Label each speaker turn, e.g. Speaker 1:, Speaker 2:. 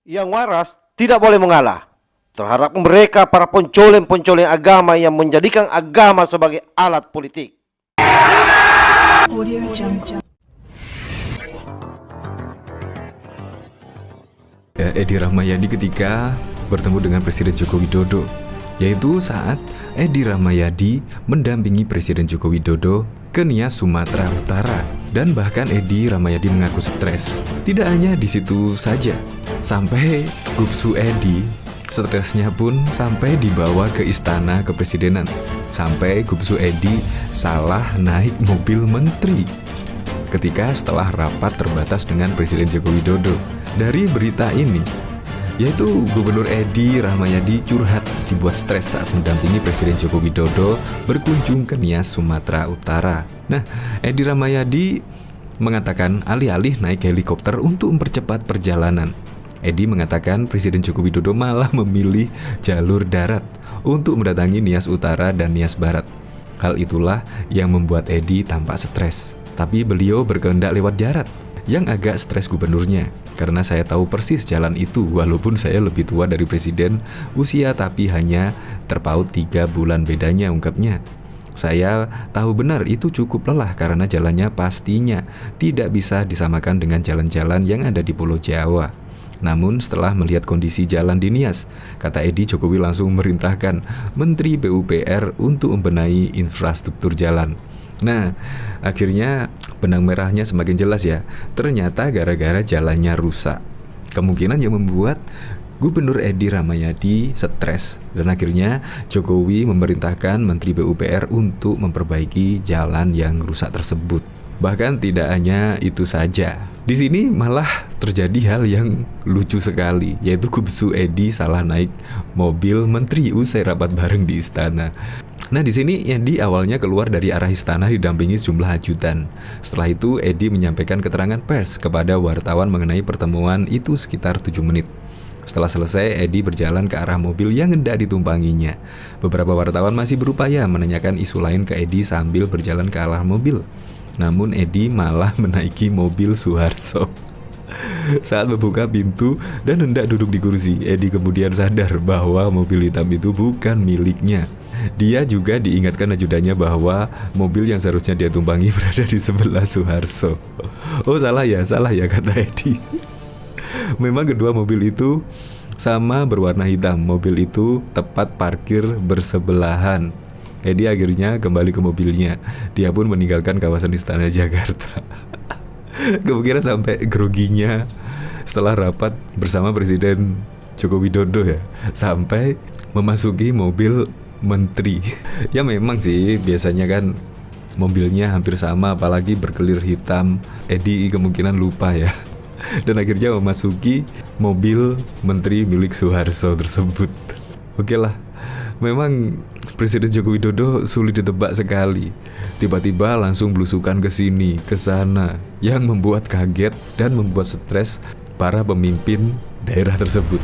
Speaker 1: Yang waras tidak boleh mengalah terhadap mereka para pencoleng-pencoleng agama yang menjadikan agama sebagai alat politik.
Speaker 2: Edi Rahmayadi ketika bertemu dengan Presiden Joko Widodo, yaitu saat Edi Rahmayadi mendampingi Presiden Joko Widodo ke Nias, Sumatera Utara. Dan bahkan Edi Rahmayadi mengaku stres. Tidak hanya di situ saja, sampai Gubsu Edi stresnya pun sampai dibawa ke istana kepresidenan. Sampai Gubsu Edi salah naik mobil menteri ketika setelah rapat terbatas dengan Presiden Joko Widodo. Dari berita ini, yaitu Gubernur Edi Rahmayadi curhat dibuat stres saat mendampingi Presiden Joko Widodo berkunjung ke Nias, Sumatera Utara. Nah, Edi Rahmayadi mengatakan alih-alih naik helikopter untuk mempercepat perjalanan, Edi mengatakan Presiden Joko Widodo malah memilih jalur darat untuk mendatangi Nias Utara dan Nias Barat. Hal itulah yang membuat Edi tampak stres. Tapi beliau berkehendak lewat darat. Yang agak stres gubernurnya, karena saya tahu persis jalan itu walaupun saya lebih tua dari presiden usia, tapi hanya terpaut 3 bulan bedanya, ungkapnya. Saya tahu benar itu cukup lelah karena jalannya pastinya tidak bisa disamakan dengan jalan-jalan yang ada di Pulau Jawa. Namun setelah melihat kondisi jalan di Nias, kata Edi, Jokowi langsung memerintahkan Menteri PUPR untuk membenahi infrastruktur jalan. Nah, akhirnya benang merahnya semakin jelas ya. Ternyata gara-gara jalannya rusak. Kemungkinan yang membuat Gubernur Edi Rahmayadi stres, dan akhirnya Jokowi memerintahkan Menteri PUPR untuk memperbaiki jalan yang rusak tersebut. Bahkan tidak hanya itu saja. Di sini malah terjadi hal yang lucu sekali, yaitu Gubsu Edi salah naik mobil menteri usai rapat bareng di istana. Nah, di sini Edi awalnya keluar dari arah istana didampingi sejumlah ajudan. Setelah itu Edi menyampaikan keterangan pers kepada wartawan mengenai pertemuan itu sekitar 7 menit. Setelah selesai, Edi berjalan ke arah mobil yang hendak ditumpanginya. Beberapa wartawan masih berupaya menanyakan isu lain ke Edi sambil berjalan ke arah mobil. Namun Edi malah menaiki mobil Suharso. Saat membuka pintu dan hendak duduk di kursi, Edi kemudian sadar bahwa mobil hitam itu bukan miliknya. Dia juga diingatkan ajudannya bahwa mobil yang seharusnya dia tumpangi berada di sebelah Suharso. Oh, salah ya kata Edi. Memang kedua mobil itu sama berwarna hitam. Mobil itu tepat parkir bersebelahan. Edi akhirnya kembali ke mobilnya. Dia pun meninggalkan kawasan Istana Jakarta. Kemungkinan sampai groginya setelah rapat bersama Presiden Joko Widodo ya, sampai memasuki mobil menteri. Ya memang sih biasanya kan mobilnya hampir sama, apalagi berkelir hitam. Edi kemungkinan lupa ya. Dan akhirnya memasuki mobil menteri milik Suharso tersebut. Oke lah, memang Presiden Joko Widodo sulit ditebak sekali. Tiba-tiba langsung belusukan ke sini, ke sana, yang membuat kaget dan membuat stres para pemimpin daerah tersebut.